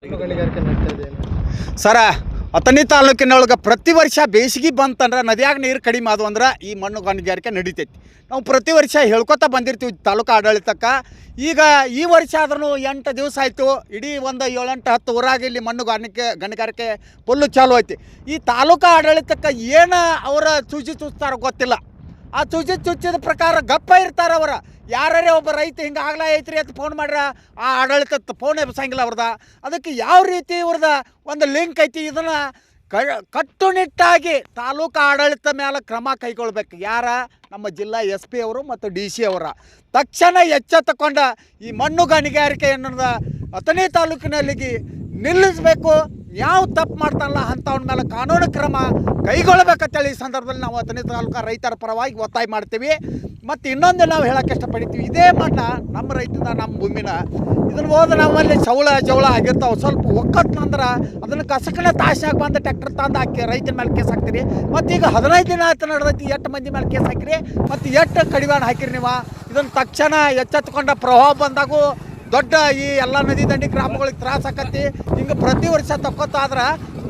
ಗಣಿಗಾರಿಕೆ ನಡೀತಾ ಇದೆ ಸರ ಅಥಣಿ ತಾಲೂಕಿನೊಳಗೆ ಪ್ರತಿ ವರ್ಷ ಬೇಸಿಗೆ ಬಂತಂದ್ರೆ ನದಿಯಾಗ ನೀರು ಕಡಿಮೆ ಆದವು ಅಂದ್ರೆ ಈ ಮಣ್ಣು ಗಣಿಗಾರಿಕೆ ನಡೀತೈತಿ. ನಾವು ಪ್ರತಿ ವರ್ಷ ಹೇಳ್ಕೊತಾ ಬಂದಿರ್ತೀವಿ ತಾಲೂಕು ಆಡಳಿತಕ್ಕೆ. ಈಗ ಈ ವರ್ಷ ಆದ್ರೂ 8 ದಿವಸ ಆಯಿತು, ಇಡೀ ಒಂದು 7-8-10 ಊರಾಗ ಇಲ್ಲಿ ಮಣ್ಣು ಗಣಿಗಾರಿಕೆ ಫುಲ್ಲು ಚಾಲು ಐತಿ. ಈ ತಾಲೂಕು ಆಡಳಿತಕ್ಕೆ ಏನು ಅವರ ಚುಚ್ಚಿತಾರೋ ಗೊತ್ತಿಲ್ಲ. ಆ ಚುಚ್ಚಿದ ಪ್ರಕಾರ ಗಪ್ಪ ಇರ್ತಾರೆ ಅವರ. ಯಾರೇ ಒಬ್ಬ ರೈತ ಹಿಂಗೆ ಆಗ್ಲಾ ಐತ್ರಿ ಅಂತ ಫೋನ್ ಮಾಡ್ರೆ ಆ ಆಡಳಿತ ಫೋನ್ ಎಬ್ಸಂಗಿಲ್ಲ ಅವ್ರದ. ಅದಕ್ಕೆ ಯಾವ ರೀತಿ ಇವ್ರದ ಒಂದು ಲಿಂಕ್ ಐತಿ, ಇದನ್ನು ಕಟ್ಟುನಿಟ್ಟಾಗಿ ತಾಲೂಕು ಆಡಳಿತ ಮೇಲೆ ಕ್ರಮ ಕೈಗೊಳ್ಬೇಕು. ಯಾರ ನಮ್ಮ ಜಿಲ್ಲಾ SP ಅವರು ಮತ್ತು DC ಅವರ ತಕ್ಷಣ ಎಚ್ಚೆತ್ತುಕೊಂಡ ಈ ಮಣ್ಣು ಗಣಿಗಾರಿಕೆ ಅನ್ನೋದು ಅಥಣಿ ತಾಲೂಕಿನಲ್ಲಿ ನಿಲ್ಲಿಸಬೇಕು. ಯಾವ ತಪ್ಪು ಮಾಡ್ತಾನಲ್ಲ ಅಂಥವ್ನ ಮೇಲೆ ಕಾನೂನು ಕ್ರಮ ಕೈಗೊಳ್ಳಬೇಕಂತೇಳಿ ಈ ಸಂದರ್ಭದಲ್ಲಿ ನಾವು ಅಥಣಿ ತಾಲೂಕು ರೈತರ ಪರವಾಗಿ ಒತ್ತಾಯ ಮಾಡ್ತೀವಿ. ಮತ್ತು ಇನ್ನೊಂದು ನಾವು ಹೇಳೋಕ್ಕೆ ಇಷ್ಟಪಡ್ತೀವಿ, ಇದೇ ಮಣ್ಣ ನಮ್ಮ ರೈತದ ನಮ್ಮ ಭೂಮಿನ ಇದನ್ನು ಹೋದ ನಮ್ಮಲ್ಲಿ ಜವಳ ಆಗಿರ್ತಾವೆ. ಸ್ವಲ್ಪ ಒಕ್ಕತ್ನಂದ್ರೆ ಅದನ್ನು ಕಸಕನ ತಾಸಾಗಿ ಬಂದು ಟ್ಯಾಕ್ಟರ್ ತಂದು ಹಾಕಿ ರೈತನ ಮೇಲೆ ಕೇಸ್ ಹಾಕ್ತೀರಿ. ಮತ್ತು ಈಗ 15 ದಿನ ಆಯ್ತು ನಡೆದೈತಿ, 8 ಮಂದಿ ಮೇಲೆ ಕೇಸ್ ಹಾಕಿರಿ ಮತ್ತು 8 ಕಡಿವಾಣ ಹಾಕಿರಿ ನೀವು. ಇದನ್ನು ತಕ್ಷಣ ಎಚ್ಚೆತ್ತುಕೊಂಡ ಪ್ರಭಾವ ಬಂದಾಗೂ ದೊಡ್ಡ ಈ ಎಲ್ಲ ನದಿ ದಂಡಿ ಗ್ರಾಮಗಳಿಗೆ ತ್ರಾಸ ಆಕತಿ. ಹಿಂಗೆ ಪ್ರತಿ ವರ್ಷ ತಕ್ಕೊತ್ತಾದ್ರೆ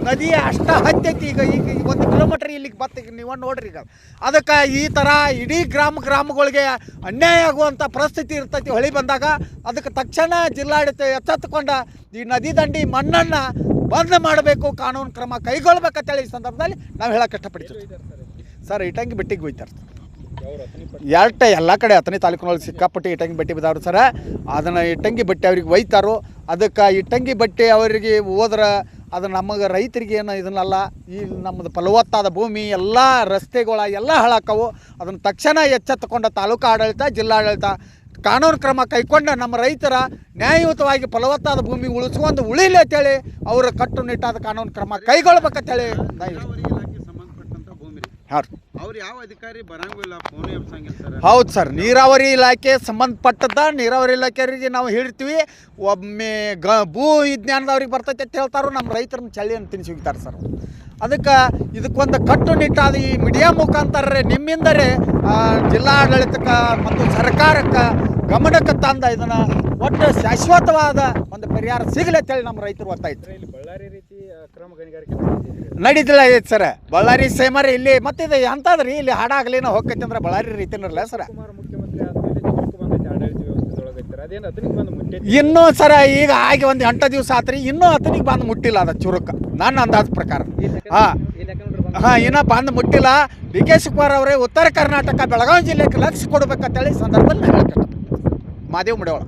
ನದಿ ಅಷ್ಟ ಹತ್ತೈತಿ. ಈಗ 1 ಕಿಲೋಮೀಟ್ರ್ ಇಲ್ಲಿಗೆ ಬರ್ತೈತಿ, ನೀವು ನೋಡ್ರಿ. ಈಗ ಅದಕ್ಕೆ ಈ ಥರ ಇಡೀ ಗ್ರಾಮಗಳಿಗೆ ಅನ್ಯಾಯ ಆಗುವಂಥ ಪರಿಸ್ಥಿತಿ ಇರ್ತೈತಿ ಹೊಳಿ ಬಂದಾಗ. ಅದಕ್ಕೆ ತಕ್ಷಣ ಜಿಲ್ಲಾಡಳಿತ ಎಚ್ಚೆತ್ತುಕೊಂಡ ಈ ನದಿ ದಂಡಿ ಮಣ್ಣನ್ನು ಬಂದ್ ಮಾಡಬೇಕು, ಕಾನೂನು ಕ್ರಮ ಕೈಗೊಳ್ಬೇಕಂತೇಳಿ ಈ ಸಂದರ್ಭದಲ್ಲಿ ನಾವು ಹೇಳೋಕೆ ಇಷ್ಟಪಡ್ತೀವಿ. ಸರ್ ಇಟಂಗಿ ಬೆಟ್ಟಿಗೆ ಹೋಯ್ತಾರೆ ಎಲ್ಲ ಕಡೆ ಅಥಣಿ ತಾಲೂಕಿನೊಳಗೆ ಸಿಕ್ಕಾಪಟ್ಟಿ ಇಟಂಗಿ ಬಟ್ಟೆ ಬಿದ್ದಾವ್ರು ಸರ. ಅದನ್ನು ಇಟ್ಟಂಗಿ ಬಟ್ಟೆ ಅವ್ರಿಗೆ ಒಯ್ತಾರೋ. ಅದಕ್ಕೆ ಇಟ್ಟಂಗಿ ಬಟ್ಟೆ ಅವರಿಗೆ ಹೋದ್ರೆ ಅದು ನಮಗೆ ರೈತರಿಗೆ ಏನು ಇದನ್ನಲ್ಲ. ಈ ನಮ್ಮದು ಫಲವತ್ತಾದ ಭೂಮಿ ಎಲ್ಲ ರಸ್ತೆಗಳ ಎಲ್ಲ ಹಾಳಾಕವು. ಅದನ್ನು ತಕ್ಷಣ ಎಚ್ಚೆತ್ತುಕೊಂಡ ತಾಲೂಕು ಆಡಳಿತ ಜಿಲ್ಲಾಡಳಿತ ಕಾನೂನು ಕ್ರಮ ಕೈಗೊಂಡು ನಮ್ಮ ರೈತರ ನ್ಯಾಯಯುತವಾಗಿ ಫಲವತ್ತಾದ ಭೂಮಿ ಉಳಿಸ್ಕೊಂಡು ಉಳಿಲಿ ಅಂತೇಳಿ ಅವರ ಕಟ್ಟುನಿಟ್ಟಾದ ಕಾನೂನು ಕ್ರಮ ಕೈಗೊಳ್ಬೇಕಂತೇಳಿ ಅವ್ರು ಯಾವ ಅಧಿಕಾರಿ ಬರಂಗಿಲ್ಲ, ಫೋನ್ ಎಬ್ಸಂಗಿಲ್ಲ ಸರ್. ಹೌದು ಸರ್, ನೀರಾವರಿ ಇಲಾಖೆ ಸಂಬಂಧಪಟ್ಟದ ನೀರಾವರಿ ಇಲಾಖೆಯವರಿಗೆ ನಾವು ಹೇಳ್ತೀವಿ. ಒಮ್ಮೆ ಭೂ ವಿಜ್ಞಾನದವ್ರಿಗೆ ಬರ್ತೈತೆ ಅಂತ ಹೇಳ್ತಾರೋ, ನಮ್ಮ ರೈತರನ್ನ ಚಳಿಯನ್ನು ತಿನ್ನಿಸಿ ಹೋಗ್ತಾರೆ ಸರ್. ಅದಕ್ಕೆ ಇದಕ್ಕೊಂದು ಕಟ್ಟುನಿಟ್ಟಾದ ಈ ಮೀಡಿಯಾ ಮುಖಾಂತರ ನಿಮ್ಮಿಂದರೇ ಜಿಲ್ಲಾಡಳಿತಕ್ಕೆ ಮತ್ತು ಸರ್ಕಾರಕ್ಕೆ ಗಮನಕ್ಕೆ ತಂದ ಇದನ್ನು ಒಟ್ಟು ಶಾಶ್ವತವಾದ ಒಂದು ಪರಿಹಾರ ಸಿಗಲಿ ಅಂತೇಳಿ ನಮ್ಮ ರೈತರು ಒತ್ತಾಯ್ತು. ಇಲ್ಲಿ ಬಳ್ಳಾರಿ ರೀತಿ ಅಕ್ರಮ ಗಣಿಗಾರಿಕೆ ನಡೀತಿಲ್ಲ ಐತೆ ಸರ್. ಬಳ್ಳಾರಿ ಸೇಮರಿ ಇಲ್ಲಿ ಮತ್ತೆ ಇದು ಎಂಥದ್ರಿ, ಇಲ್ಲಿ ಹಾಡಾಗಲಿನ ಹೋಗ್ತೈತೆ ಅಂದ್ರೆ ಬಳ್ಳಾರಿ ರೀತಿನಲ್ಲ ಸರ್. ಮುಖ್ಯಮಂತ್ರಿ ಆದ್ಮೇಲೆ ಆಡಳಿತ ವ್ಯವಸ್ಥೆ ಅದೇನು ಅಥಣಿಗೆ ಬಂದು ಮುಟ್ಟಿ ಇನ್ನೂ ಸರ ಈಗ ಆಗಿ ಒಂದು 8 ದಿವಸ ಆತ್ರಿ, ಇನ್ನೂ ಅಥಣಿಗೆ ಬಂದು ಮುಟ್ಟಿಲ್ಲ. ಅದು ಚುರುಕ ನನ್ನ ಅಂದಾಜು ಪ್ರಕಾರ. ಇನ್ನೂ ಬಂದು ಮುಟ್ಟಿಲ್ಲ. DK ಶಿವಕುಮಾರ್ ಅವರೇ ಉತ್ತರ ಕರ್ನಾಟಕ ಬೆಳಗಾವಿ ಜಿಲ್ಲೆಗೆ ಲಕ್ಷ್ಯ ಕೊಡ್ಬೇಕಂತೇಳಿ ಸಂದರ್ಭದಲ್ಲಿ ಹೇಳಕ್ಕೆ ಮಾದೇವ್ ಮುಡೇವಳ.